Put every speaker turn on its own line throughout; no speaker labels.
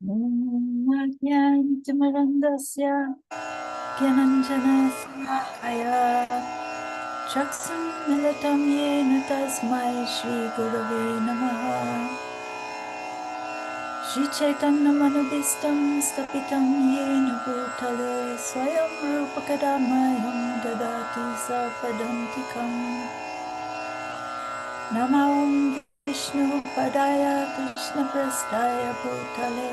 Ajnantimirandasya Gyananjana Salakaya Chaksun Militam Yena Tasmai Shri Gurave Namaha Shri Chaitanya Manabhistam Stapitam Yena Bhutale Swayam Rupa Kadamayam Dadati Sapadantikam Nama Om Vishnu Padaya Krishna Prasthaya Bhutale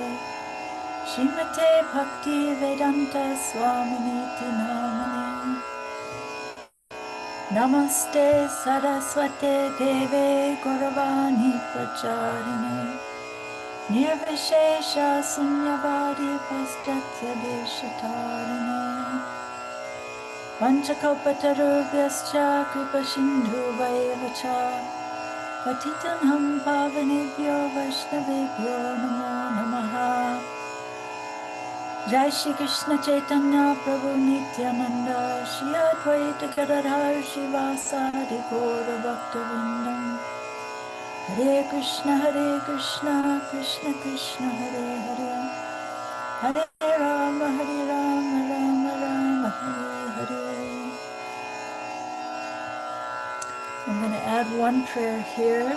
Shrimate Bhakti Vedanta Swaminiti Namane Namaste Saraswate Deve Gauravani Pracharine Nirvishesha Sunyavadi Paschatya Deshatarine Vanchakalpatarubhyascha Kripasindhu Vayevacha Patitanam Pavanebhyo Vaishnavebhyo Namo Namaha Jai Shri Krishna Chaitanya Prabhu Nityananda Shri Advaita Gadadhar Shivasadi Gaura Bhaktivinoda Hare Krishna Krishna Krishna Hare Hare Hare Rama Rama Rama Hare Hare. I'm going to add one prayer here.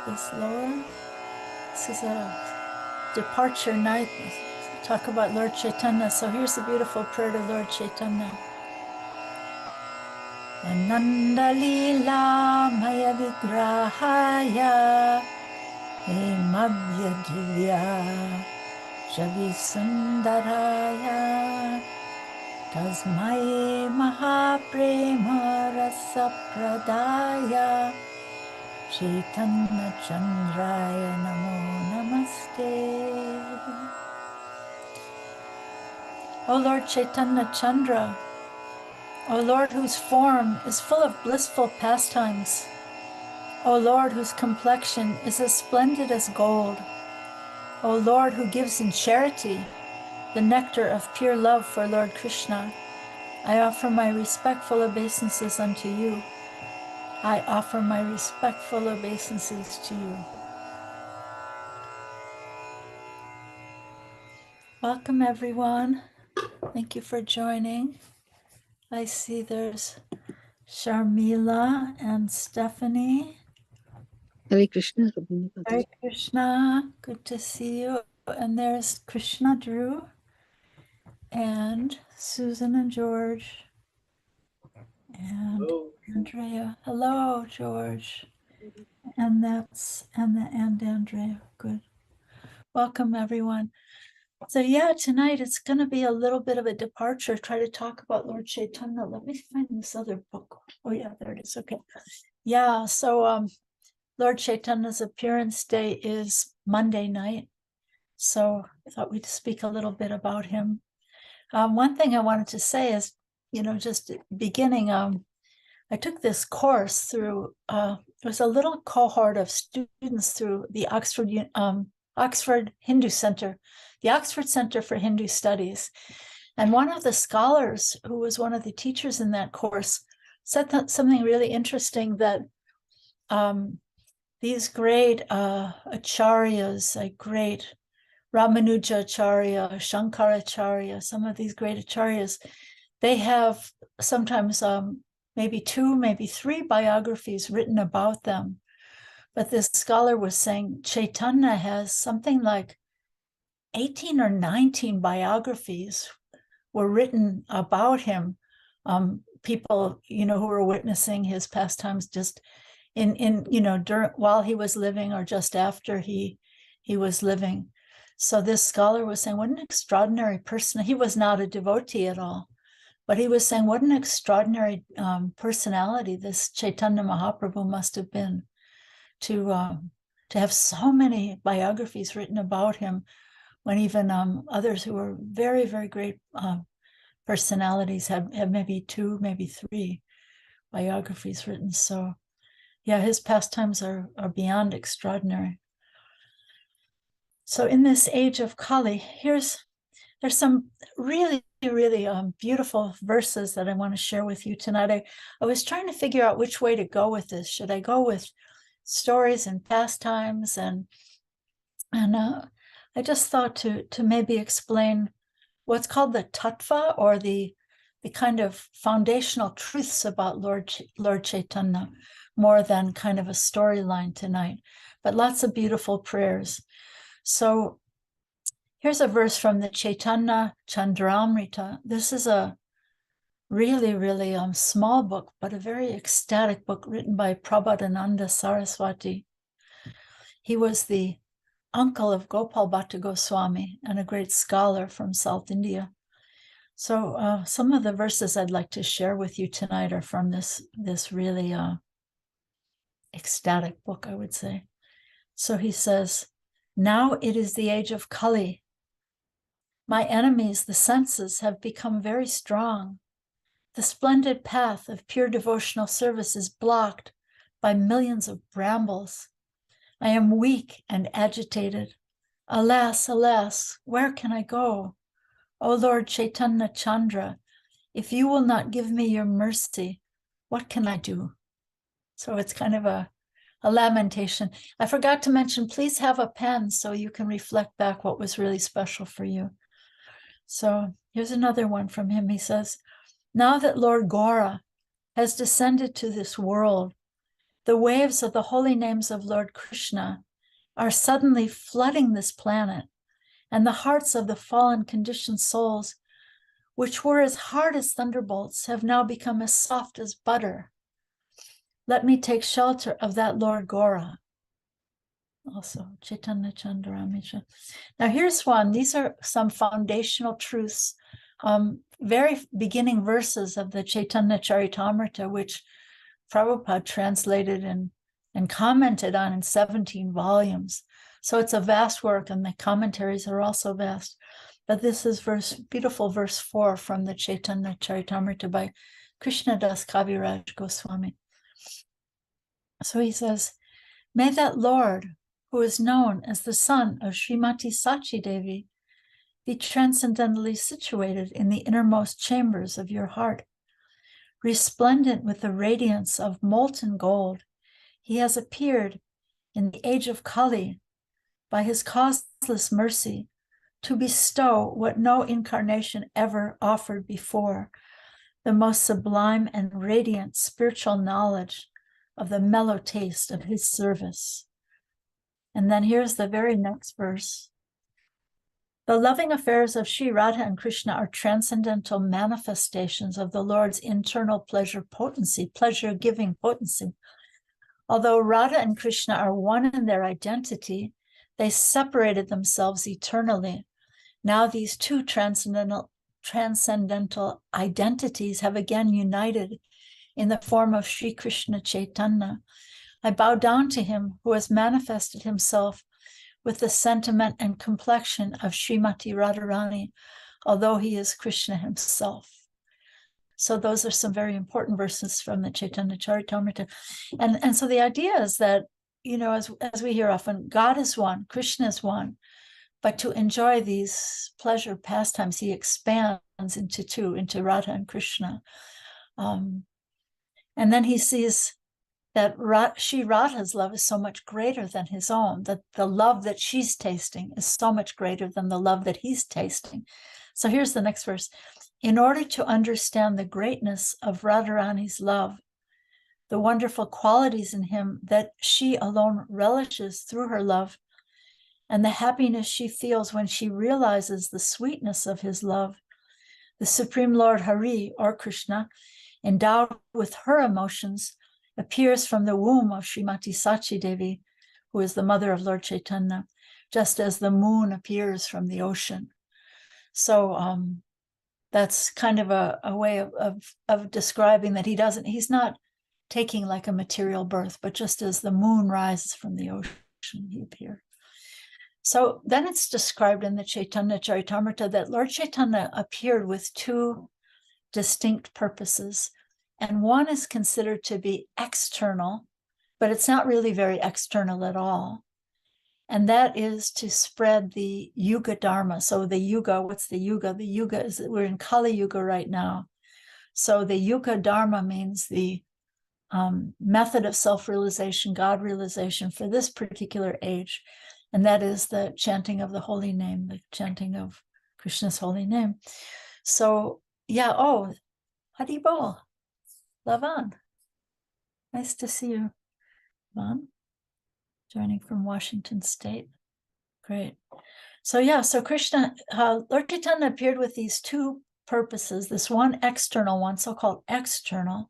This Lord, this is a departure night. Talk about Lord Chaitanya. So here's a beautiful prayer to Lord Chaitanya. Nanda Lila Maya Vigrahaya Hemabhya Divya Shavi Sundaraya Tasmai Mahaprema Rasa Pradaya Chaitanya Chandraya Namo Namaste. O Lord Chaitanya Chandra, O Lord whose form is full of blissful pastimes, O Lord whose complexion is as splendid as gold, O Lord who gives in charity the nectar of pure love for Lord Krishna, I offer my respectful obeisances unto you. I offer my respectful obeisances to you. Welcome, everyone. Thank you for joining. I see there's Sharmila and Stephanie.
Hare Krishna.
Hare Krishna. Good to see you. And there's Krishna Drew and Susan and George and hello. Andrea. Hello, George. And Andrea. Good. Welcome, everyone. So yeah, tonight it's going to be a little bit of a departure. Try to talk about Lord Chaitanya. Let me find this other book. Oh yeah, there it is. Okay. Yeah. So Lord Chaitanya's appearance day is Monday night. So I thought we'd speak a little bit about him. One thing I wanted to say is, just beginning, I took this course through, it was a little cohort of students through the Oxford Hindu Center, the Oxford Center for Hindu Studies. And one of the scholars who was one of the teachers in that course said something really interesting, that these great acharyas, like great Ramanujacharya, Shankaracharya, some of these great acharyas, they have sometimes maybe 2, maybe 3 biographies written about them. But this scholar was saying Chaitanya has something like 18 or 19 biographies were written about him. People, who were witnessing his pastimes just while he was living or just after he was living. So this scholar was saying, what an extraordinary person. He was not a devotee at all, but he was saying, what an extraordinary personality this Chaitanya Mahaprabhu must have been to have so many biographies written about him, when even others who were very, very great personalities have maybe 2, maybe 3 biographies written. So yeah, his pastimes are beyond extraordinary. So in this age of Kali, there's some really, really beautiful verses that I want to share with you tonight. I was trying to figure out which way to go with this. Should I go with stories and pastimes? And I just thought to maybe explain what's called the tattva, or the kind of foundational truths about Lord Chaitanya, more than kind of a storyline tonight, but lots of beautiful prayers. So here's a verse from the Caitanya Chandramrita. This is a really small book, but a very ecstatic book written by Prabodhananda Saraswati. He was the uncle of Gopal Bhatta Goswami and a great scholar from South India. So some of the verses I'd like to share with you tonight are from this really ecstatic book, I would say. So he says, "Now it is the age of Kali. My enemies, the senses, have become very strong. The splendid path of pure devotional service is blocked by millions of brambles. I am weak and agitated. Alas, alas, where can I go? O Lord Chaitanya Chandra, if you will not give me your mercy, what can I do?" So it's kind of a lamentation. I forgot to mention, please have a pen so you can reflect back what was really special for you. So here's another one from him. He says, "Now that Lord Gora has descended to this world, the waves of the holy names of Lord Krishna are suddenly flooding this planet, and the hearts of the fallen conditioned souls, which were as hard as thunderbolts, have now become as soft as butter. Let me take shelter of that Lord Gora." Also, Chaitanya Chandramrita. Now here's one. These are some foundational truths, very beginning verses of the Chaitanya Charitamrita, which Prabhupada translated and commented on in 17 volumes. So it's a vast work, and the commentaries are also vast. But this is beautiful verse 4 from the Chaitanya Charitamrita by Krishnadas Kaviraj Goswami. So he says, "May that Lord, who is known as the son of Srimati Sachi Devi, be transcendently situated in the innermost chambers of your heart. Resplendent with the radiance of molten gold, he has appeared in the age of Kali by his causeless mercy to bestow what no incarnation ever offered before, the most sublime and radiant spiritual knowledge of the mellow taste of his service." And then here's the very next verse. "The loving affairs of Sri Radha and Krishna are transcendental manifestations of the Lord's internal pleasure-giving potency. Although Radha and Krishna are one in their identity, they separated themselves eternally. Now these two transcendental identities have again united in the form of Sri Krishna Chaitanya. I bow down to him who has manifested himself with the sentiment and complexion of Srimati Radharani, although he is Krishna himself." So those are some very important verses from the Chaitanya Charitamrita. And so the idea is that, as we hear often, God is one, Krishna is one, but to enjoy these pleasure pastimes, he expands into two, into Radha and Krishna. And then he sees that Sri Radha's love is so much greater than his own, that the love that she's tasting is so much greater than the love that he's tasting. So here's the next verse. "In order to understand the greatness of Radharani's love, the wonderful qualities in him that she alone relishes through her love, and the happiness she feels when she realizes the sweetness of his love, the Supreme Lord Hari, or Krishna, endowed with her emotions, appears from the womb of Srimati Sachi Devi, who is the mother of Lord Chaitanya, just as the moon appears from the ocean." So that's kind of a way of describing that he's not taking like a material birth, but just as the moon rises from the ocean, he appeared. So then it's described in the Chaitanya Charitamrita that Lord Chaitanya appeared with two distinct purposes. And one is considered to be external, but it's not really very external at all. And that is to spread the Yuga Dharma. So the Yuga, what's the Yuga? The Yuga is, we're in Kali Yuga right now. So the Yuga Dharma means the method of self-realization, God realization for this particular age. and that is the chanting of the holy name, the chanting of Krishna's holy name. So yeah, oh, Haribol, Lavan. Nice to see you, Lavan, joining from Washington State. Great. So yeah, so Krishna, Lord Chaitanya appeared with these two purposes, this one external one, so-called external,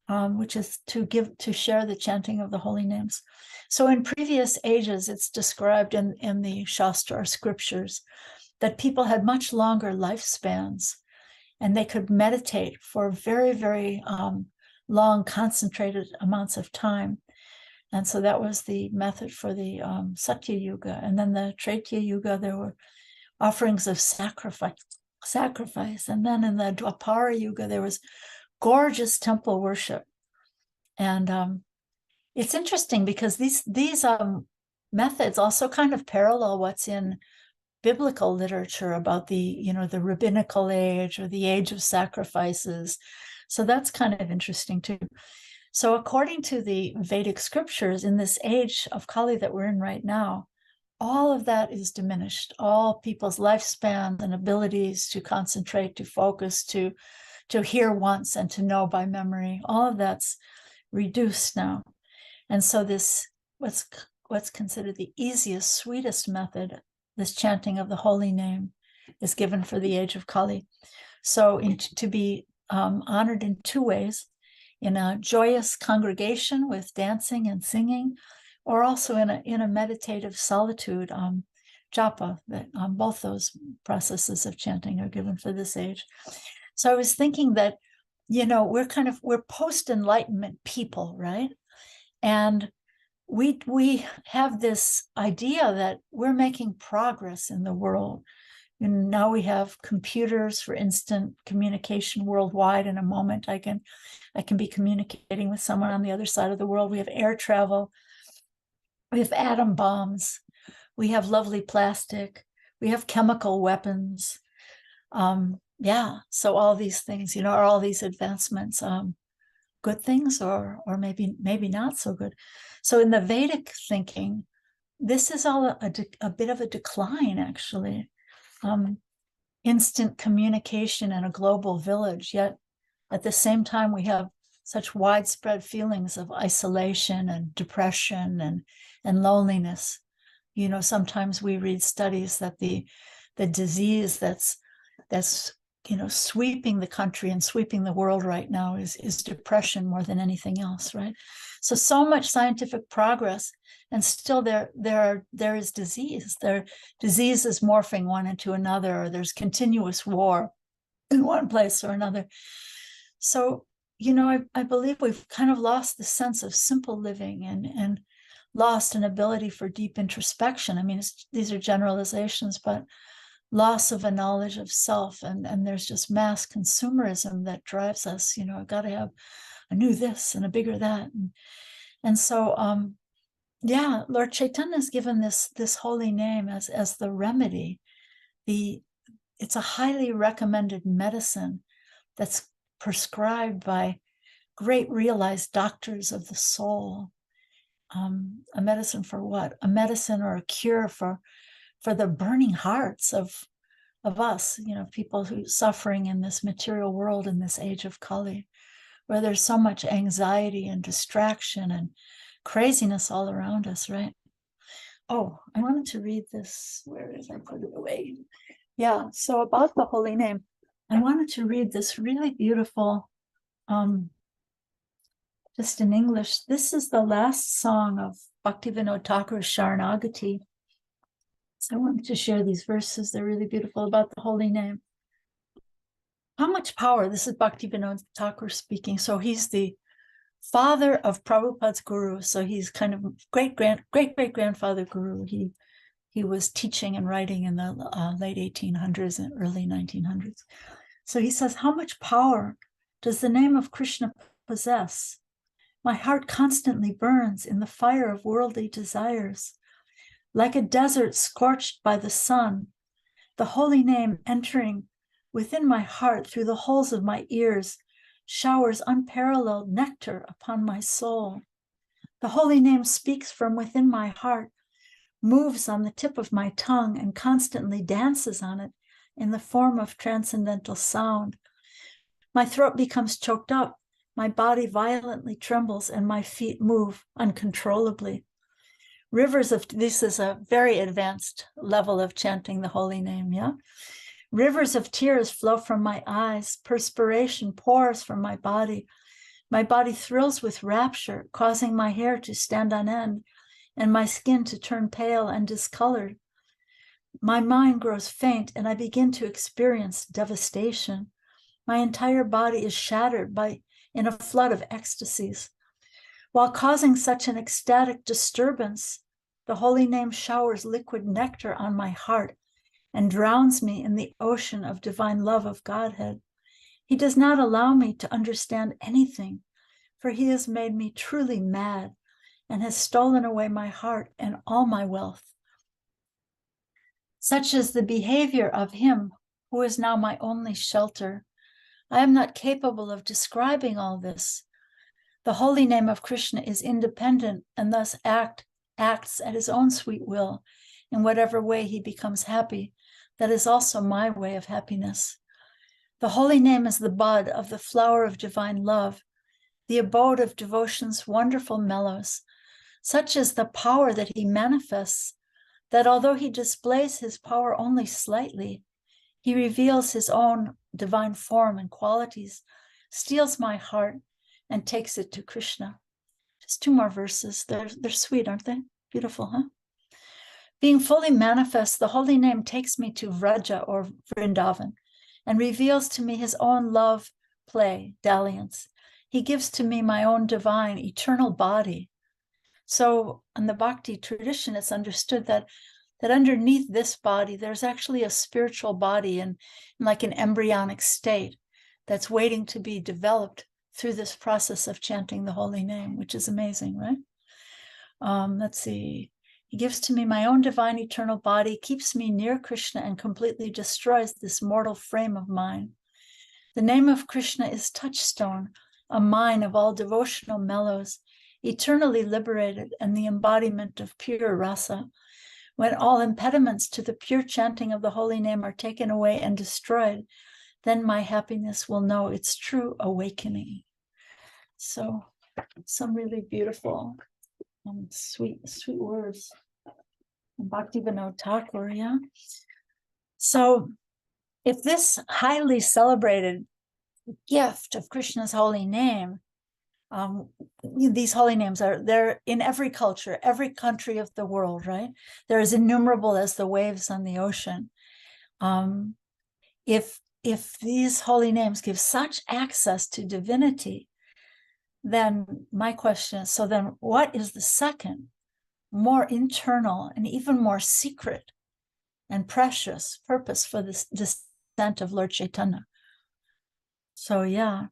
which is to share the chanting of the holy names. So in previous ages, it's described in the Shastra or scriptures that people had much longer lifespans and they could meditate for very, very long, concentrated amounts of time. And so that was the method for the Satya Yuga. And then the Treta Yuga, there were offerings of sacrifice. And then in the Dwapara Yuga, there was gorgeous temple worship. And it's interesting because these methods also kind of parallel what's in biblical literature about the rabbinical age or the age of sacrifices. So that's kind of interesting too. So according to the Vedic scriptures, in this age of Kali that we're in right now, all of that is diminished. All people's lifespan and abilities to concentrate, to focus, to hear once and to know by memory, all of that's reduced now. And so this, what's considered the easiest, sweetest method, this chanting of the holy name, is given for the age of Kali. So to be honored in two ways: in a joyous congregation with dancing and singing, or also in a meditative solitude, japa. That both those processes of chanting are given for this age. So I was thinking that, we're post-enlightenment people, right? And we have this idea that we're making progress in the world. And now we have computers for instant communication worldwide. In a moment, I can be communicating with someone on the other side of the world. We have air travel. We have atom bombs. We have lovely plastic. We have chemical weapons. So all these things, are all these advancements good things or maybe not so good? So in the Vedic thinking, this is all a bit of a decline, actually. Instant communication in a global village, yet at the same time we have such widespread feelings of isolation and depression and loneliness. Sometimes we read studies that the disease that's sweeping the country and sweeping the world right now is depression more than anything else, right? So much scientific progress, and still there is disease. Disease is morphing one into another, or there's continuous war in one place or another. So, I believe we've kind of lost the sense of simple living and lost an ability for deep introspection. I mean, these are generalizations, but loss of a knowledge of self, and there's just mass consumerism that drives us. I've got to have a new this and a bigger that, and so Lord Chaitanya has given this holy name as the remedy. It's a highly recommended medicine that's prescribed by great realized doctors of the soul. A medicine for what? A medicine or a cure for the burning hearts of us, people who are suffering in this material world in this age of Kali, where there's so much anxiety and distraction and craziness all around us, right? Oh, I wanted to read this. Where did I put it away? Yeah, so about the holy name, I wanted to read this really beautiful, just in English. This is the last song of Bhaktivinoda Thakur's Sharanagati. So I wanted to share these verses. They're really beautiful about the holy name. How much power, this is Bhaktivinoda Thakur speaking. So he's the father of Prabhupada's guru. So he's kind of great-great-grandfather guru. He was teaching and writing in the late 1800s and early 1900s. So he says, how much power does the name of Krishna possess? My heart constantly burns in the fire of worldly desires. Like a desert scorched by the sun, the holy name entering within my heart through the holes of my ears showers unparalleled nectar upon my soul. The holy name speaks from within my heart moves on the tip of my tongue and constantly dances on it in the form of transcendental sound. My throat becomes choked up, my body violently trembles, and my feet move uncontrollably. This is a very advanced level of chanting the holy name, yeah? Rivers of tears flow from my eyes, perspiration pours from my body thrills with rapture, causing my hair to stand on end and my skin to turn pale and discolored. My mind grows faint and I begin to experience devastation. My entire body is shattered in a flood of ecstasies. While causing such an ecstatic disturbance, the holy name showers liquid nectar on my heart and drowns me in the ocean of divine love of Godhead. He does not allow me to understand anything, for he has made me truly mad and has stolen away my heart and all my wealth. Such is the behavior of him who is now my only shelter. I am not capable of describing all this. The holy name of Krishna is independent and thus acts at his own sweet will in whatever way he becomes happy. That is also my way of happiness. The holy name is the bud of the flower of divine love, the abode of devotion's wonderful mellows. Such is the power that he manifests, that although he displays his power only slightly, he reveals his own divine form and qualities, steals my heart, and takes it to Krishna. Just two more verses. They're sweet, aren't they? Beautiful, huh? Being fully manifest, the holy name takes me to Vraja or Vrindavan and reveals to me his own love, play, dalliance. He gives to me my own divine, eternal body. So in the Bhakti tradition, it's understood that underneath this body, there's actually a spiritual body in like an embryonic state that's waiting to be developed through this process of chanting the holy name, which is amazing, right? Let's see. He gives to me my own divine eternal body, keeps me near Krishna, and completely destroys this mortal frame of mine. The name of Krishna is touchstone, a mine of all devotional mellows, eternally liberated and the embodiment of pure rasa. When all impediments to the pure chanting of the holy name are taken away and destroyed, then my happiness will know its true awakening. So, some really beautiful, sweet words. Bhaktivinoda Thakur, yeah. So, if this highly celebrated gift of Krishna's holy name, these holy names they're in every culture, every country of the world, right? They're as innumerable as the waves on the ocean. If these holy names give such access to divinity, then my question is, so then what is the second, more internal and even more secret and precious purpose for this descent of Lord Chaitanya? So yeah.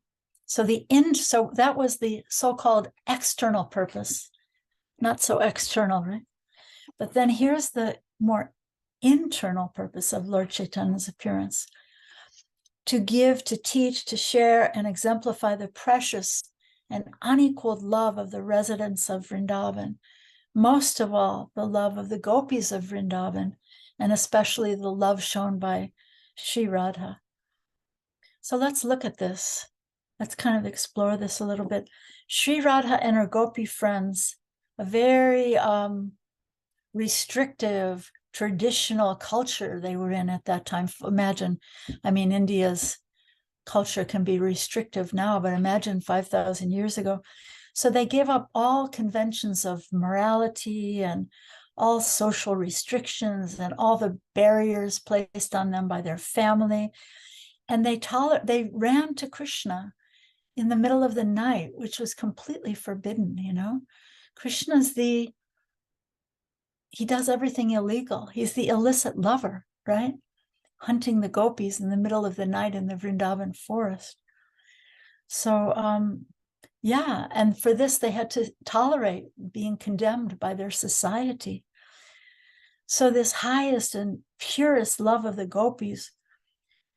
So that was the so-called external purpose, not so external, right? But then here's the more internal purpose of Lord Chaitanya's appearance: to give, to teach, to share, and exemplify the precious and unequaled love of the residents of Vrindavan, most of all, the love of the gopis of Vrindavan, and especially the love shown by Sri Radha. So let's look at this. Let's kind of explore this a little bit. Sri Radha and her gopi friends, a very restrictive, traditional culture they were in at that time. Imagine, India's culture can be restrictive now, but imagine 5,000 years ago. So they gave up all conventions of morality and all social restrictions and all the barriers placed on them by their family. And they ran to Krishna in the middle of the night, which was completely forbidden, Krishna's he does everything illegal. He's the illicit lover, right? Hunting the gopis in the middle of the night in the Vrindavan forest. So, and for this, they had to tolerate being condemned by their society. So this highest and purest love of the gopis,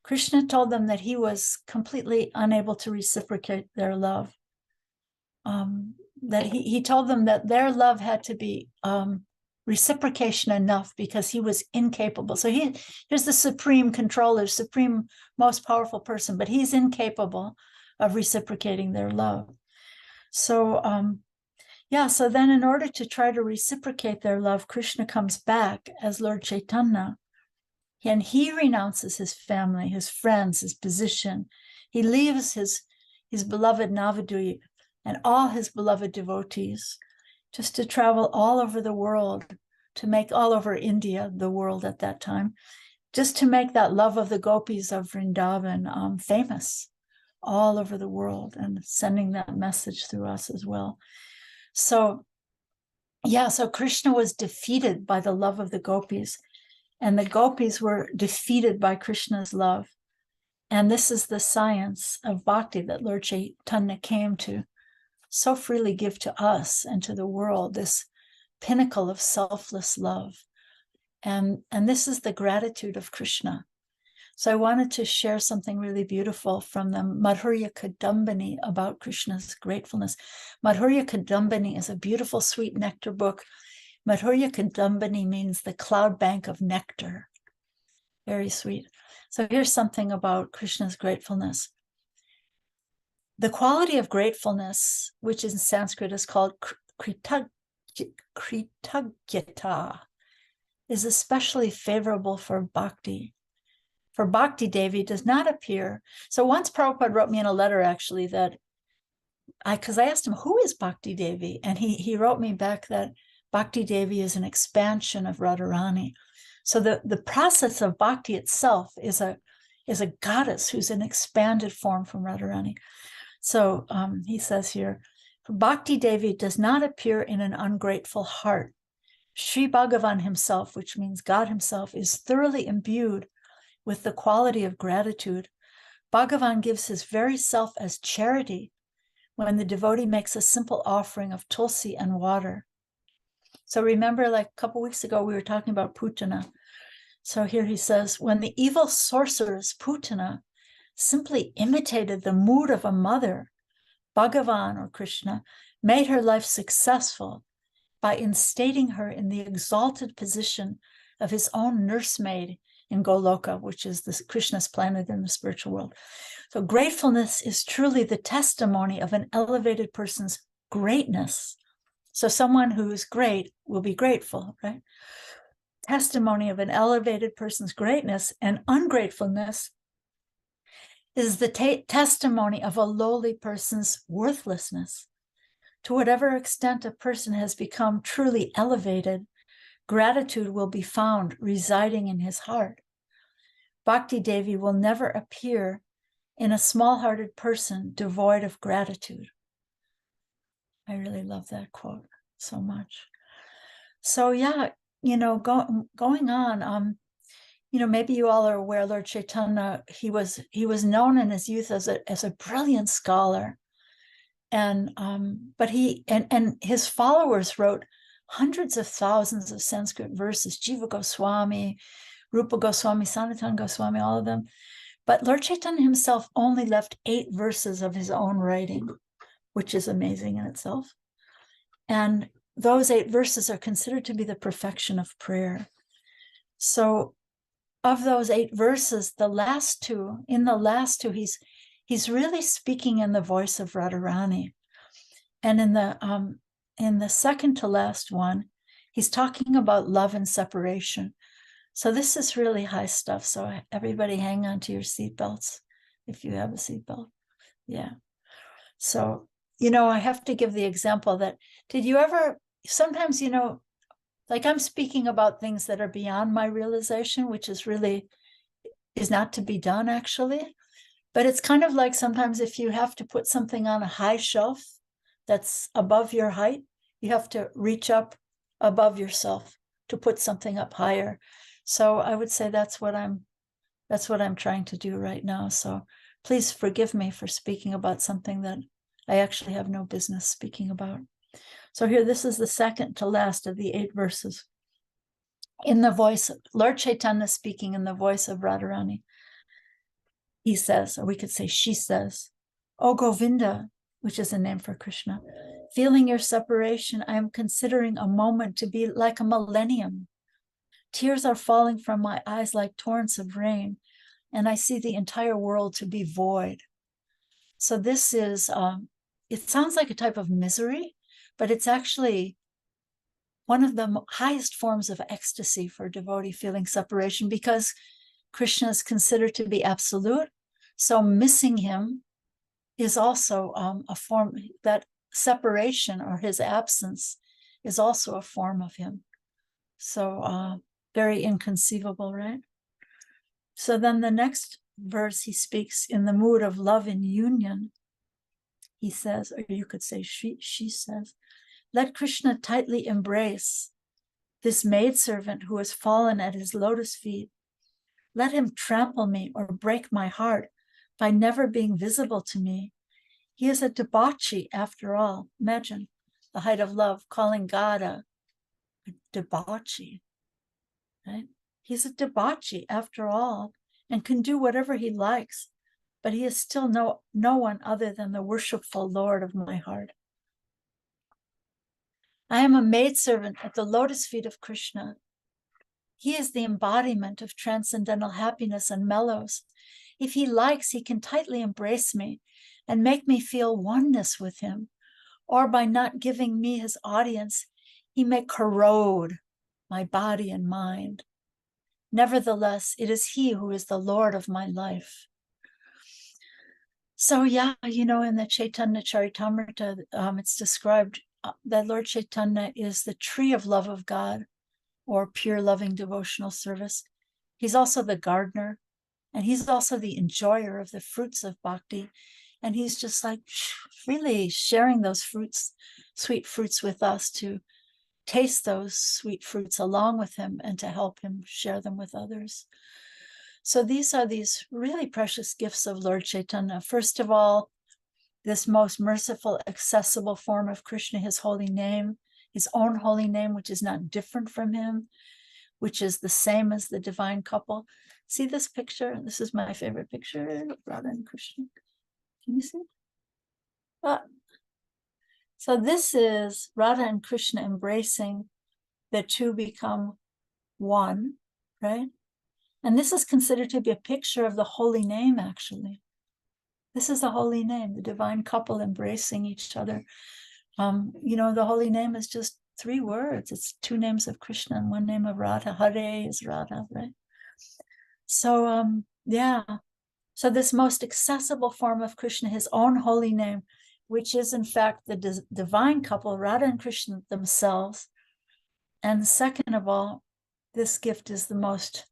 Krishna told them that he was completely unable to reciprocate their love. That he told them that their love had to be reciprocation enough because he was incapable. So here's the supreme controller, supreme most powerful person, but he's incapable of reciprocating their love. So so then in order to try to reciprocate their love, Krishna comes back as Lord Chaitanya, and he renounces his family, his friends, his position. He leaves his beloved Navadvip and all his beloved devotees just to travel all over the world, to make all over India, the world at that time, just to make that love of the gopis of Vrindavan famous all over the world, and sending that message through us as well. So Krishna was defeated by the love of the gopis, and the gopis were defeated by Krishna's love. And this is the science of bhakti that Lord Chaitanya came to so freely give to us and to the world, this pinnacle of selfless love. And this is the gratitude of Krishna. So I wanted to share something really beautiful from the Madhurya Kadambini about Krishna's gratefulness. Madhurya Kadambini is a beautiful sweet nectar book. Madhurya Kadambini means the cloud bank of nectar. Very sweet. So here's something about Krishna's gratefulness. The quality of gratefulness, which in Sanskrit is called kritagyata, is especially favorable for bhakti. For Bhakti Devi does not appear. So once Prabhupada wrote me in a letter, actually, that because I asked him, who is Bhakti Devi? And he wrote me back that Bhakti Devi is an expansion of Radharani. So the process of bhakti itself is a goddess who's an expanded form from Radharani. So he says here, Bhakti Devi does not appear in an ungrateful heart. Sri Bhagavan himself, which means God himself, is thoroughly imbued with the quality of gratitude. Bhagavan gives his very self as charity when the devotee makes a simple offering of tulsi and water. So remember, like a couple weeks ago, we were talking about Putana. So here he says, when the evil sorceress Putana simply imitated the mood of a mother, Bhagavan, or Krishna, made her life successful by instating her in the exalted position of his own nursemaid in Goloka, which is Krishna's planet in the spiritual world. So gratefulness is truly the testimony of an elevated person's greatness. So someone who is great will be grateful, right? Testimony of an elevated person's greatness, and ungratefulness is the testimony of a lowly person's worthlessness. To whatever extent a person has become truly elevated, gratitude will be found residing in his heart. Bhakti Devi will never appear in a small-hearted person devoid of gratitude. I really love that quote so much. So going on, maybe you all are aware, Lord Chaitanya, he was known in his youth as a brilliant scholar, but his followers wrote hundreds of thousands of Sanskrit verses. Jiva Goswami, Rupa Goswami, Sanatana Goswami, all of them. But Lord Chaitanya himself only left 8 verses of his own writing, which is amazing in itself. And those 8 verses are considered to be the perfection of prayer. So of those 8 verses, in the last two, he's really speaking in the voice of Radharani. And in the second to last one, he's talking about love and separation. So this is really high stuff. So everybody hang on to your seatbelts if you have a seatbelt. Yeah. So, I have to give the example that, did you ever, sometimes, like I'm speaking about things that are beyond my realization, which is not to be done actually. But it's kind of like sometimes if you have to put something on a high shelf that's above your height, you have to reach up above yourself to put something up higher. So I would say that's what I'm trying to do right now. So please forgive me for speaking about something that I actually have no business speaking about. So here, this is the second to last of the 8 verses. In the voice, Lord Chaitanya speaking in the voice of Radharani. He says, or we could say she says, "O Govinda, which is a name for Krishna. Feeling your separation, I am considering a moment to be like a millennium. Tears are falling from my eyes like torrents of rain, and I see the entire world to be void. So this is, it sounds like a type of misery, but it's actually one of the highest forms of ecstasy for a devotee, feeling separation, because Krishna is considered to be absolute. So missing him is also a form, that separation or his absence is also a form of him. So very inconceivable, right? So then the next verse, he speaks in the mood of love and union. He says, or you could say she says, let Krishna tightly embrace this maidservant who has fallen at his lotus feet. Let him trample me or break my heart by never being visible to me. He is a debauchee after all. Imagine the height of love, calling God a debauchee, right? He's a debauchee after all and can do whatever he likes, but he is still no one other than the worshipful Lord of my heart. I am a maidservant at the lotus feet of Krishna. He is the embodiment of transcendental happiness and mellows. If he likes, he can tightly embrace me and make me feel oneness with him, or by not giving me his audience, he may corrode my body and mind. Nevertheless, it is he who is the Lord of my life. So yeah, in the Caitanya Charitamrita, it's described that Lord Chaitanya is the tree of love of God, or pure loving devotional service. He's also the gardener, and he's also the enjoyer of the fruits of bhakti. And he's just like really sharing those fruits, sweet fruits with us, to taste those sweet fruits along with him and to help him share them with others. So these are these really precious gifts of Lord Chaitanya. First of all, this most merciful, accessible form of Krishna, his holy name, his own holy name, which is not different from him, which is the same as the divine couple. See this picture? This is my favorite picture, Radha and Krishna. Can you see? So this is Radha and Krishna embracing. The two become one, right? And this is considered to be a picture of the holy name, actually. This is the holy name, the divine couple embracing each other. The holy name is just 3 words. It's 2 names of Krishna and 1 name of Radha. Hare is Radha, right? So, So this most accessible form of Krishna, his own holy name, which is in fact the divine couple, Radha and Krishna themselves. And second of all, this gift is the most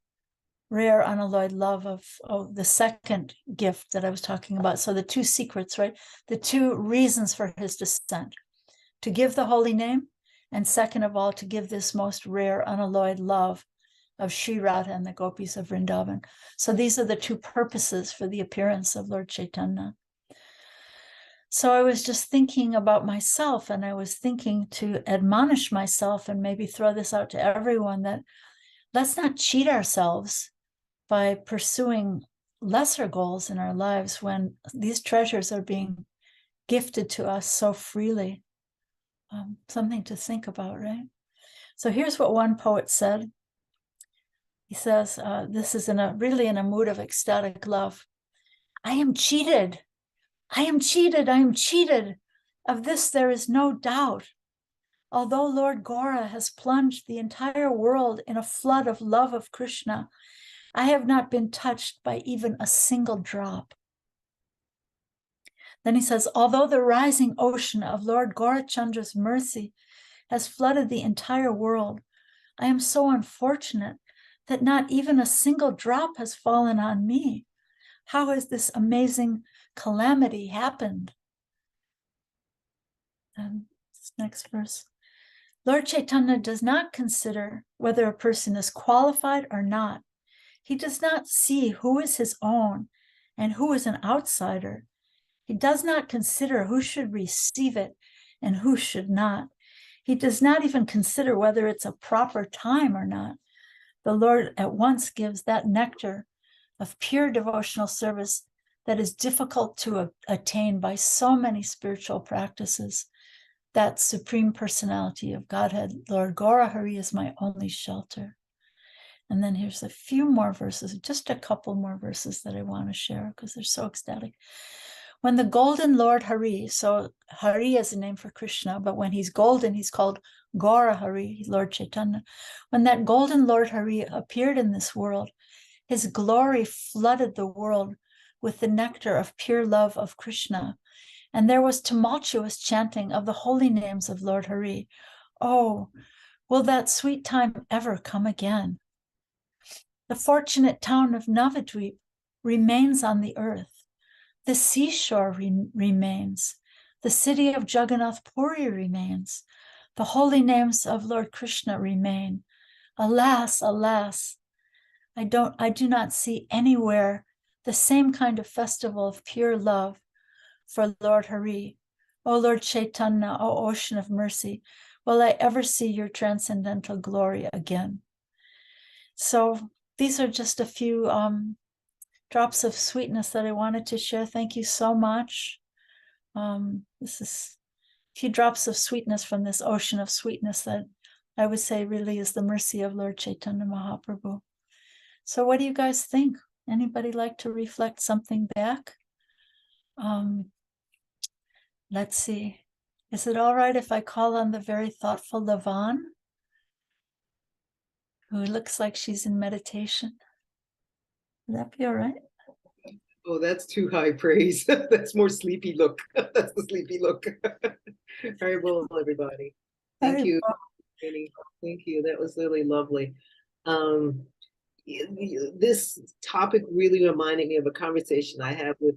rare unalloyed love of the second gift that I was talking about. So the 2 secrets, right? The 2 reasons for his descent: to give the holy name, and second of all, to give this most rare unalloyed love of Sri Radha and the gopis of Vrindavan. So these are the 2 purposes for the appearance of Lord Chaitanya. So I was just thinking about myself, and I was thinking to admonish myself and maybe throw this out to everyone, that let's not cheat ourselves by pursuing lesser goals in our lives when these treasures are being gifted to us so freely. Something to think about, right? So here's what one poet said. He says, this is really in a mood of ecstatic love. I am cheated. I am cheated. I am cheated. Of this there is no doubt. Although Lord Gora has plunged the entire world in a flood of love of Krishna, I have not been touched by even a single drop. Then he says, although the rising ocean of Lord Gaurachandra's mercy has flooded the entire world, I am so unfortunate that not even a single drop has fallen on me. How has this amazing calamity happened? And this next verse. Lord Chaitanya does not consider whether a person is qualified or not. He does not see who is his own and who is an outsider. He does not consider who should receive it and who should not. He does not even consider whether it's a proper time or not. The Lord at once gives that nectar of pure devotional service that is difficult to attain by so many spiritual practices. That Supreme Personality of Godhead, Lord Gora Hari, is my only shelter. And then here's a few more verses, just a couple more verses that I want to share because they're so ecstatic. When the golden Lord Hari, so Hari is a name for Krishna, but when he's golden, he's called Gora Hari, Lord Chaitanya. When that golden Lord Hari appeared in this world, his glory flooded the world with the nectar of pure love of Krishna. And there was tumultuous chanting of the holy names of Lord Hari. Oh, will that sweet time ever come again? The fortunate town of Navadvip remains on the earth. The seashore remains. The city of Jagannath Puri remains. The holy names of Lord Krishna remain. Alas, alas, I do not see anywhere the same kind of festival of pure love for Lord Hari. O Lord Chaitanya, O ocean of mercy, will I ever see your transcendental glory again? So these are just a few drops of sweetness that I wanted to share. Thank you so much. This is a few drops of sweetness from this ocean of sweetness that I would say really is the mercy of Lord Chaitanya Mahaprabhu. So what do you guys think? Anybody like to reflect something back? Let's see. Is it all right if I call on the very thoughtful Lavan, who looks like she's in meditation? Would that be all right?
Oh, that's too high praise. That's more sleepy look. That's the sleepy look. Very well, everybody. Thank you, Rukmini. Thank you. That was really lovely. This topic really reminded me of a conversation I had with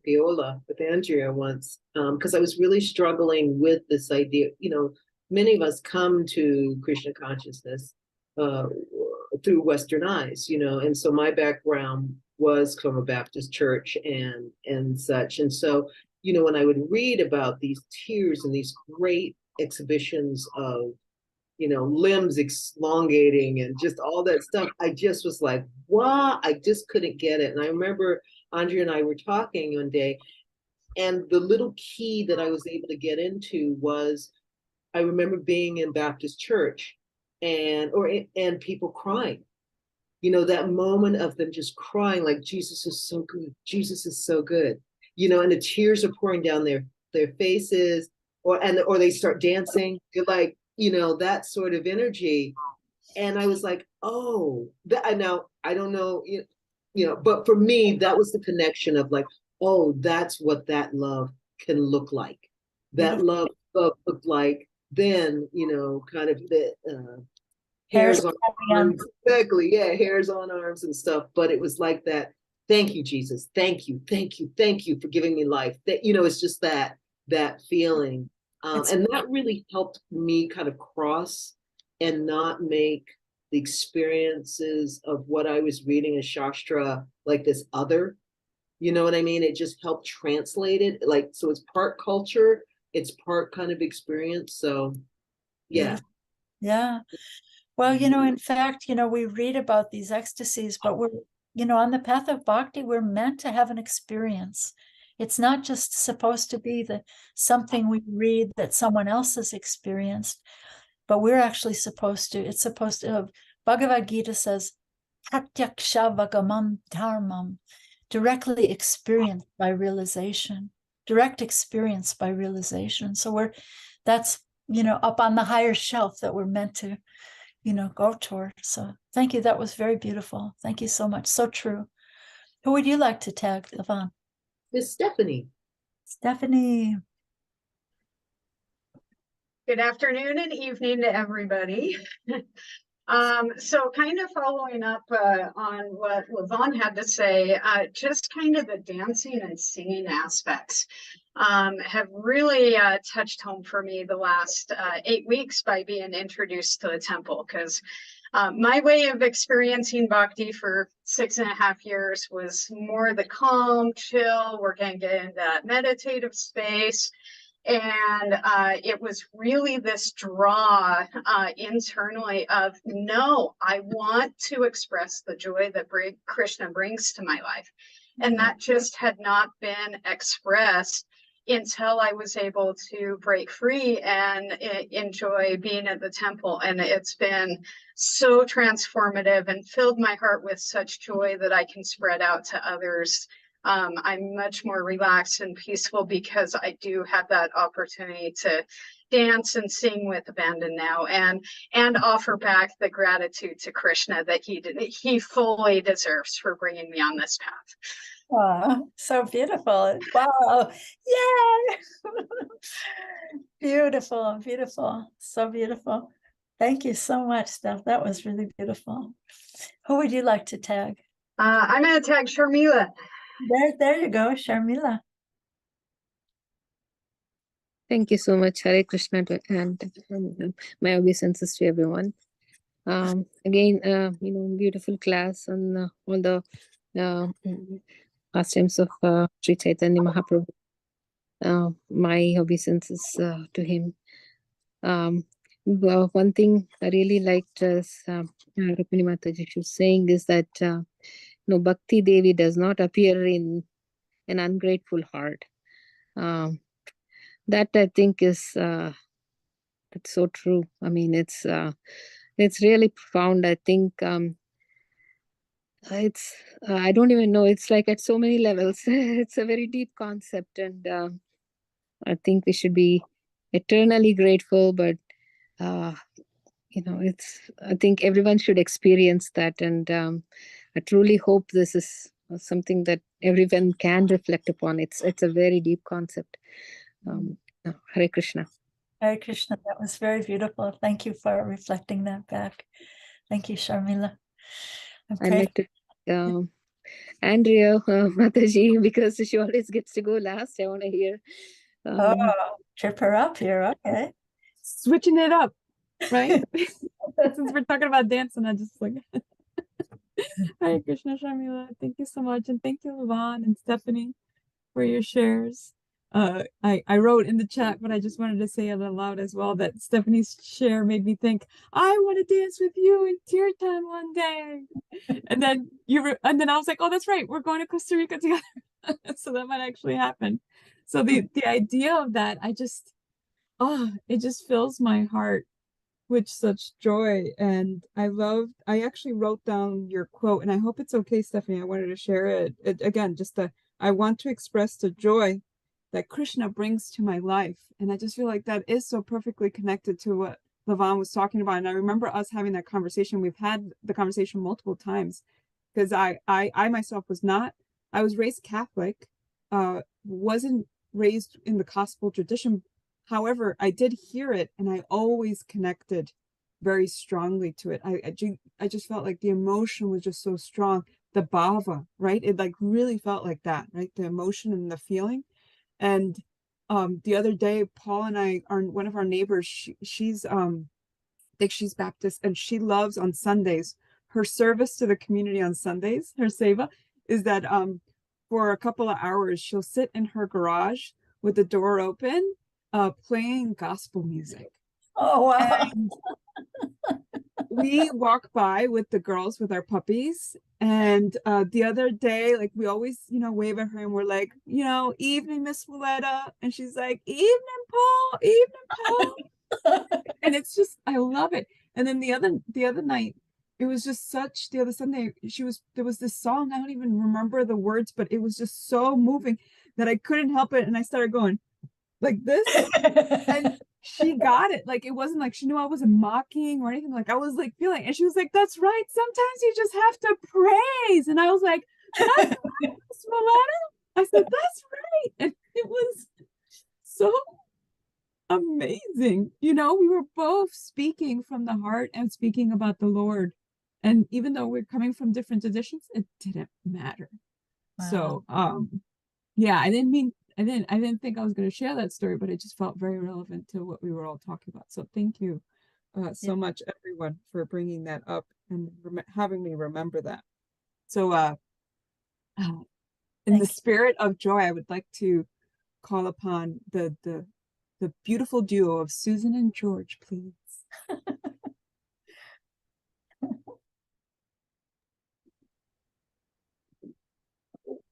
Andrea once, because I was really struggling with this idea. You know, many of us come to Krishna consciousness through Western eyes, you know, and so my background was from a Baptist church and such. And so, you know, when I would read about these tears and these great exhibitions of, you know, limbs elongating and just all that stuff, I just was like, wow, I just couldn't get it. And I remember Andrea and I were talking one day, and the little key that I was able to get into was, I remember being in Baptist church and people crying. You know, that moment of them just crying like, Jesus is so good. Jesus is so good. You know, and the tears are pouring down their faces, or they start dancing. You're like, you know, that sort of energy. And I was like, oh, now I don't know, you know, but for me, that was the connection of like, oh, that's what that love can look like. That love looked like then, you know, kind of the hairs on arms, exactly, yeah, hairs on arms and stuff. But it was like that. Thank you, Jesus. Thank you, thank you, thank you for giving me life. That, you know, it's just that feeling, and that really helped me kind of cross and not make the experiences of what I was reading in Shastra like this other. You know what I mean? It just helped translate it, like, so it's part culture, it's part kind of experience. So, yeah.
Yeah. Well, you know, in fact, you know, we read about these ecstasies, but we're, you know, on the path of bhakti, we're meant to have an experience. It's not just supposed to be something we read that someone else has experienced, but we're actually it's supposed to, Bhagavad Gita says, pratyaksha vagamam dharmam, directly experienced by realization, direct experience by realization. So that's, you know, up on the higher shelf that we're meant to, you know, go toward. So thank you. That was very beautiful. Thank you so much. So true. Who would you like to tag, Yvonne?
Miss Stephanie.
Stephanie.
Good afternoon and evening to everybody. So kind of following up on what Yvonne had to say, just kind of the dancing and singing aspects have really touched home for me the last 8 weeks by being introduced to the temple, because my way of experiencing bhakti for 6.5 years was more the calm, chill, we're going to get into that meditative space. And it was really this draw internally of, no, I want to express the joy that Krishna brings to my life. And that just had not been expressed until I was able to break free and enjoy being at the temple. And it's been so transformative and filled my heart with such joy that I can spread out to others. I'm much more relaxed and peaceful because I do have that opportunity to dance and sing with abandon now and offer back the gratitude to Krishna that he fully deserves for bringing me on this path.
Wow, so beautiful. Wow. Yay. Beautiful, beautiful. So beautiful. Thank you so much, Steph. That was really beautiful. Who would you like to tag?
I'm going to tag Sharmila.
There you go, Sharmila.
Thank you so much, Hare Krishna, and my obeisances to everyone. Again, beautiful class on all the pastimes of Sri Chaitanya Mahaprabhu. My obeisances to him. One thing I really liked as Rukmini Mataji was saying is that Bhakti Devi does not appear in an ungrateful heart. That I think is it's so true. I mean, it's really profound. I think it's I don't even know. It's like at so many levels. It's a very deep concept, and I think we should be eternally grateful. But I think everyone should experience that, and I truly hope this is something that everyone can reflect upon. It's a very deep concept. Hare Krishna.
Hare Krishna, that was very beautiful. Thank you for reflecting that back. Thank you, Sharmila.
I'd like to Andrea Mataji, because she always gets to go last. I want to hear.
Trip her up here. Okay.
Switching it up, right? Since we're talking about dancing, I just like Hare Krishna, Sharmila. Thank you so much. And thank you, Yvonne and Stephanie, for your shares. I wrote in the chat, but I just wanted to say it aloud as well, that Stephanie's share made me think, I want to dance with you in Kirtan one day. And then I was like, oh, that's right, we're going to Costa Rica together. So that might actually happen. So the idea of that, it just fills my heart with such joy. And I actually wrote down your quote, and I hope it's okay, Stephanie. I wanted to share it again, I want to express the joy that Krishna brings to my life. And I just feel like that is so perfectly connected to what Lavan was talking about. And I remember us having that conversation. We've had the conversation multiple times, because I myself I was raised Catholic, wasn't raised in the gospel tradition. However, I did hear it, and I always connected very strongly to it. I just felt like the emotion was just so strong. The bhava, right? It like really felt like that, right? The emotion and the feeling. And the other day, Paul and I are one of our neighbors. She's I think she's Baptist, and she loves on Sundays. Her service to the community on Sundays, her seva, is that for a couple of hours she'll sit in her garage with the door open, playing gospel music.
Oh wow!
And we walk by with the girls with our puppies, and the other day, like, we always wave at her, and we're like, evening, Miss Willetta, and she's like, evening, Paul, and it's just, I love it. And then the other night, it was just the other Sunday, there was this song, I don't even remember the words, but it was just so moving that I couldn't help it, and I started going like this, and she got it. Like, it wasn't like she knew I wasn't mocking or anything. Like, I was like feeling, and she was like, that's right, sometimes you just have to praise. And I was like, that's right, Miss Willetta. I said, that's right. And it was so amazing. We were both speaking from the heart and speaking about the Lord. And even though we're coming from different traditions, it didn't matter. Wow. So yeah, I didn't think I was going to share that story, but it just felt very relevant to what we were all talking about. So thank you so much, everyone, for bringing that up and having me remember that. So in the spirit of joy, I would like to call upon the beautiful duo of Susan and George, please.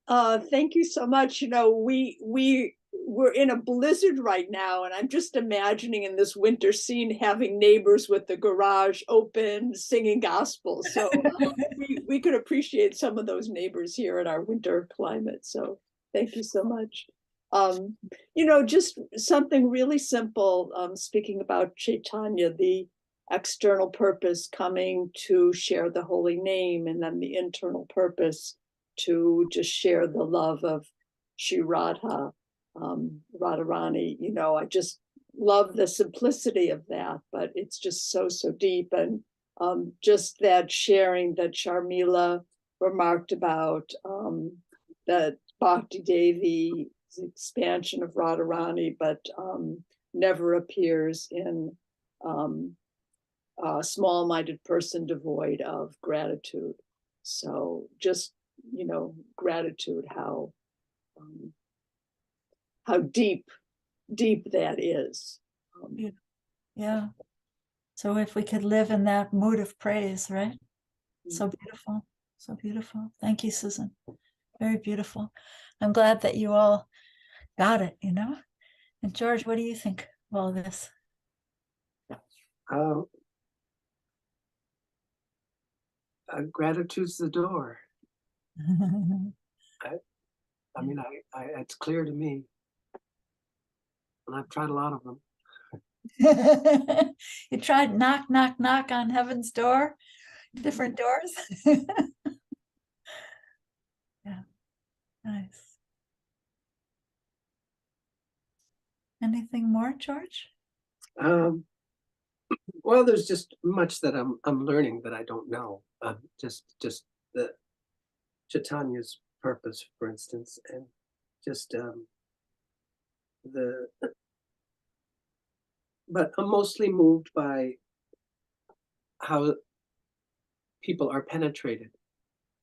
Thank you so much. You know, we're in a blizzard right now, and I'm just imagining in this winter scene having neighbors with the garage open, singing gospel. So we could appreciate some of those neighbors here in our winter climate. So thank you so much. You know, just something really simple. Speaking about Caitanya, the external purpose coming to share the holy name, and then the internal purpose to just share the love of Shri Radha, Radharani. You know, I just love the simplicity of that, but it's just so deep. And just that sharing that Sharmila remarked about, that Bhakti Devi's expansion of Radharani, but never appears in a small-minded person devoid of gratitude. So just, you know, gratitude, how deep that is.
Yeah. So if we could live in that mood of praise, right? So beautiful. So beautiful. Thank you, Susan. Very beautiful. I'm glad that you all got it, you know? And George, what do you think of all of this?
Gratitude's the door. I mean, it's clear to me, and I've tried a lot of them.
You tried knock, knock, knock on heaven's door, different doors. Yeah, nice. Anything more, George?
Well, there's just much that I'm learning that I don't know. Just the Chaitanya's purpose, for instance, and just but I'm mostly moved by how people are penetrated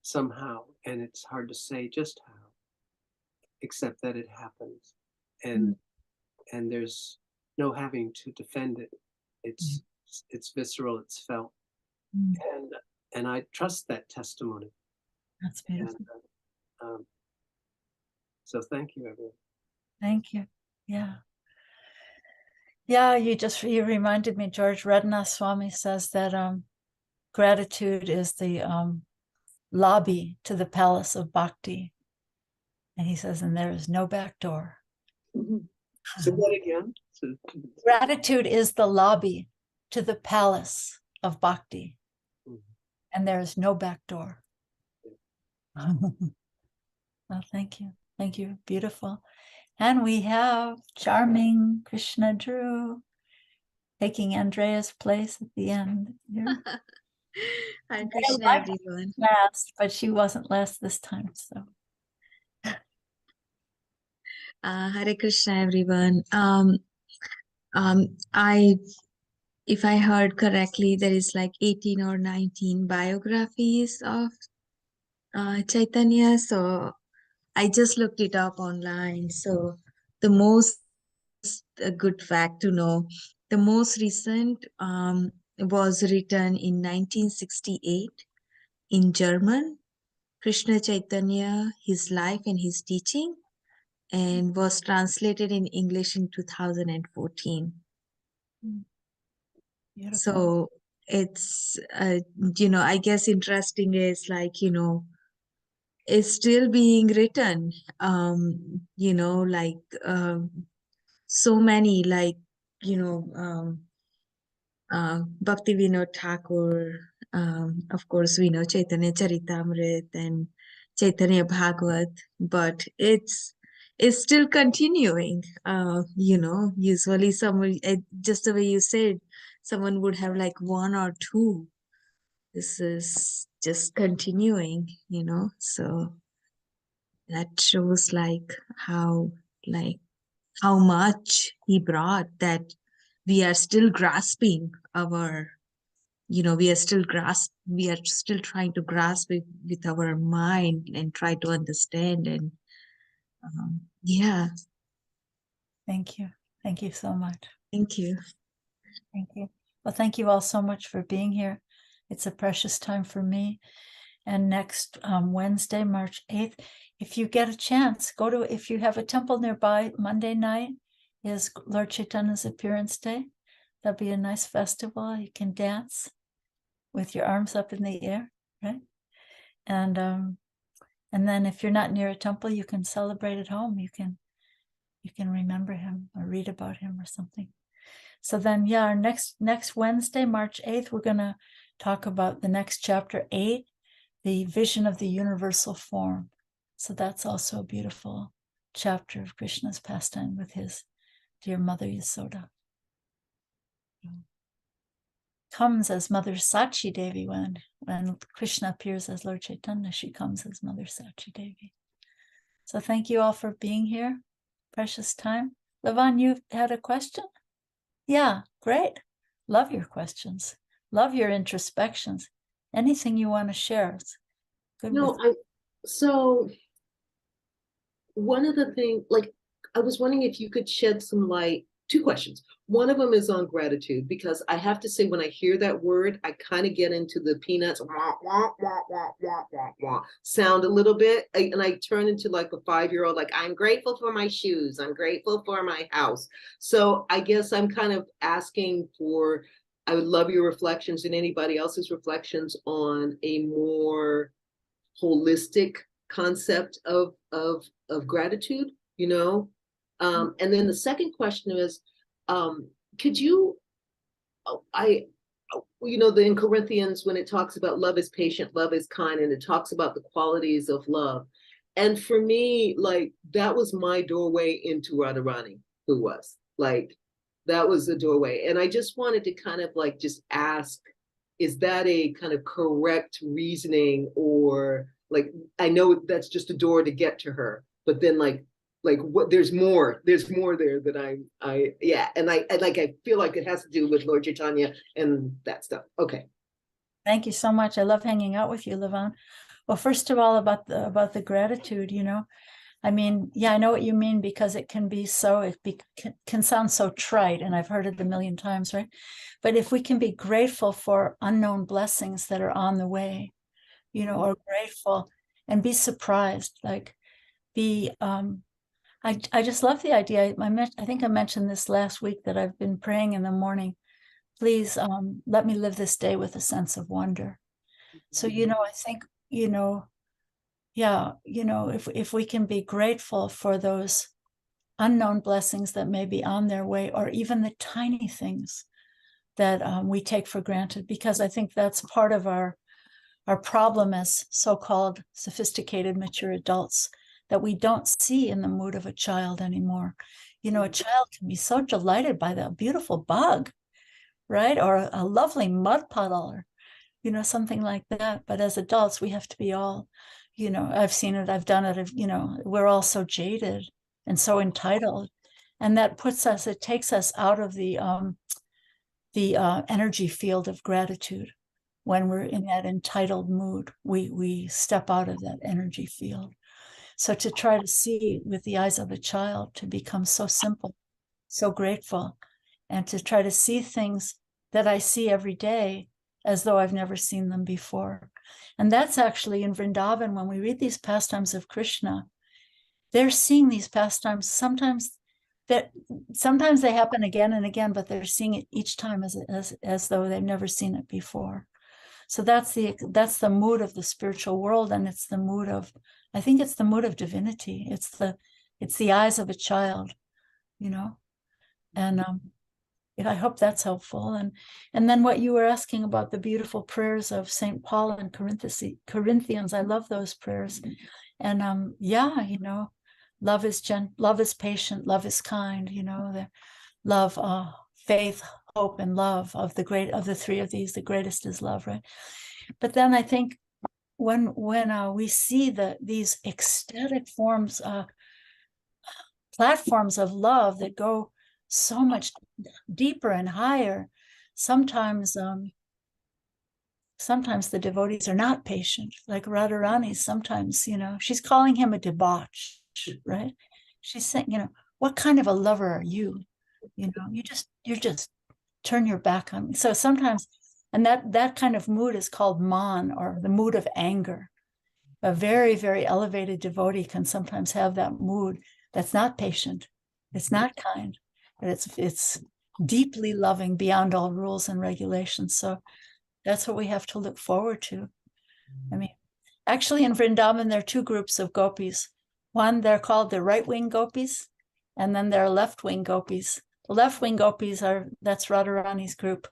somehow, and it's hard to say just how, except that it happens, and there's no having to defend it. It's visceral, it's felt, and I trust that testimony.
That's beautiful.
And, so thank you, everyone.
Thank you. Yeah. Yeah, you reminded me, George. Radhanath Swami says that gratitude is the lobby to the palace of bhakti. And he says, and there is no back door.
Say that again.
Gratitude is the lobby to the palace of bhakti. And there is no back door. Well, thank you. Thank you. Beautiful. And we have charming Krishna Drew taking Andrea's place at the end here.
Hi, Krishna, everyone.
Last, but she wasn't last this time. So,
Hare Krishna, everyone. If I heard correctly, there is like 18 or 19 biographies of Chaitanya. So I just looked it up online. So the most a good fact to know, the most recent was written in 1968 in German, Krishna Chaitanya, His Life and His Teaching, and was translated in English in 2014.
beautiful.
So it's, I guess interesting is like, it's still being written, so many, like, Bhakti Vinod Thakur, of course, we know Chaitanya Charitamrit and Chaitanya Bhagavat, but it's still continuing. Usually someone, just the way you said, someone would have like one or two. This is just continuing, so that shows like how much he brought, that we are still grasping our, we are still trying to grasp it with our mind and try to understand. And yeah.
Thank you. Thank you so much.
Thank you.
Thank you. Well, thank you all so much for being here. It's a precious time for me. And next Wednesday, March 8th, if you get a chance, go to, if you have a temple nearby, Monday night is Lord Chaitanya's appearance day. That'll be a nice festival. You can dance with your arms up in the air, right? And then if you're not near a temple, you can celebrate at home. You can remember him or read about him or something. So then, yeah, our next Wednesday, March 8th, we're going to talk about the next chapter 8, the vision of the universal form. So that's also a beautiful chapter of Krishna's pastime with his dear mother Yasoda. Comes as Mother Sachi Devi when Krishna appears as Lord Chaitanya, she comes as Mother Sachi Devi. So thank you all for being here. Precious time. Levan, you had a question? Yeah, great. Love your questions. Love your introspections. Anything you want to share. It's good.
No, so one of the things, like, I was wondering if you could shed some light. Two questions. One of them is on gratitude, because I have to say, when I hear that word, I kind of get into the Peanuts wah, wah, wah, wah, wah, wah, wah, sound a little bit. And I turn into like a 5-year-old, like, I'm grateful for my shoes. I'm grateful for my house. So I guess I'm kind of asking for, I would love your reflections and anybody else's reflections on a more holistic concept of gratitude, you know? And then the second question is, could you, in Corinthians, when it talks about love is patient, love is kind, and it talks about the qualities of love. And for me, like, that was my doorway into Radharani, who was like, that was the doorway. And I just wanted to kind of like, just ask, is that a kind of correct reasoning, or like, I know that's just a door to get to her, but then like what, there's more there that I feel like it has to do with Lord Chaitanya and that stuff. Okay.
Thank you so much. I love hanging out with you, Levan. Well, first of all, about the gratitude, I mean, yeah, I know what you mean, because it can be so, can sound so trite, and I've heard it a million times, right? But if we can be grateful for unknown blessings that are on the way, or grateful, and be surprised, like I just love the idea. I think I mentioned this last week, that I've been praying in the morning, please let me live this day with a sense of wonder. So, I think, yeah, if we can be grateful for those unknown blessings that may be on their way, or even the tiny things that we take for granted, because I think that's part of our problem as so-called sophisticated mature adults, that we don't see in the mood of a child anymore. A child can be so delighted by the beautiful bug, right? Or a lovely mud puddle, or, something like that. But as adults, we have to be all, I've seen it, I've done it, we're all so jaded and so entitled. And that it takes us out of the energy field of gratitude. When we're in that entitled mood, we step out of that energy field. So to try to see with the eyes of a child, to become so simple, so grateful, and to try to see things that I see every day as though I've never seen them before. And that's actually in Vrindavan, when we read these pastimes of Krishna, they're seeing these pastimes sometimes they happen again and again, but they're seeing it each time as though they've never seen it before. So that's the mood of the spiritual world, and it's the mood of, I think it's the mood of divinity. It's the eyes of a child, and I hope that's helpful. And then what you were asking about the beautiful prayers of St. Paul and Corinthians, I love those prayers. And yeah, love is patient, love is kind, the love, faith, hope, and love, of the three of these, the greatest is love, right? But then I think when we see these ecstatic forms, platforms of love that go so much deeper and higher, sometimes the devotees are not patient, like Radharani. Sometimes, she's calling him a debauch, right? She's saying, what kind of a lover are you? You just turn your back on me. So sometimes And that kind of mood is called man, or the mood of anger. A very, very elevated devotee can sometimes have that mood that's not patient, it's not kind, but it's deeply loving beyond all rules and regulations. So that's what we have to look forward to. I mean, actually in Vrindavan, there are two groups of gopis. One, they're called the right-wing gopis, and then there are left-wing gopis. The left-wing gopis that's Radharani's group.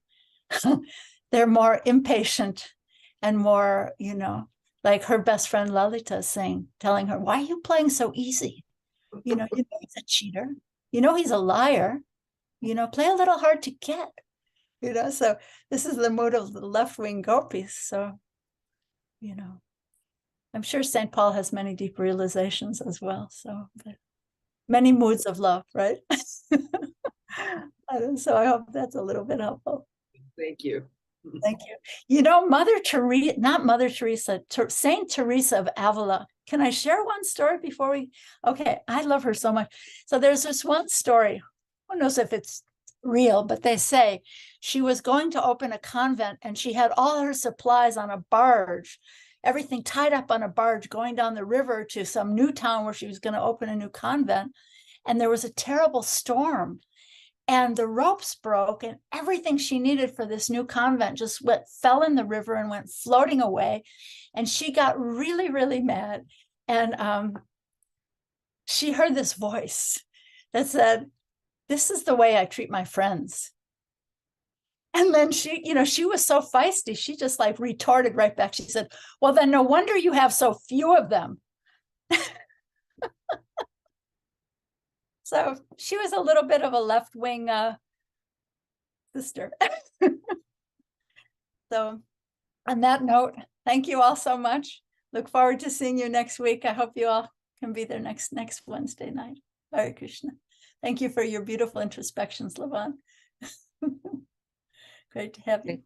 They're more impatient and more, like her best friend Lalita saying, telling her, why are you playing so easy? You know he's a cheater. He's a liar. Play a little hard to get. So this is the mood of the left-wing gopis. So, I'm sure St. Paul has many deep realizations as well. So, but many moods of love, right? So I hope that's a little bit helpful.
Thank you.
Thank you. Mother Teresa, not Mother Teresa, Saint Teresa of Avila. Can I share one story before we? Okay, I love her so much. So there's this one story. Who knows if it's real, but they say she was going to open a convent and she had all her supplies on a barge, everything tied up on a barge going down the river to some new town where she was going to open a new convent. And there was a terrible storm. And the ropes broke, and everything she needed for this new convent just fell in the river and went floating away. And she got really, really mad. And she heard this voice that said, this is the way I treat my friends. And then she was so feisty. She just like retorted right back. She said, well, then no wonder you have so few of them. So she was a little bit of a left-wing sister. So on that note, thank you all so much. Look forward to seeing you next week. I hope you all can be there next Wednesday night. Hare Krishna. Thank you for your beautiful introspections, Lavan. Great to have you.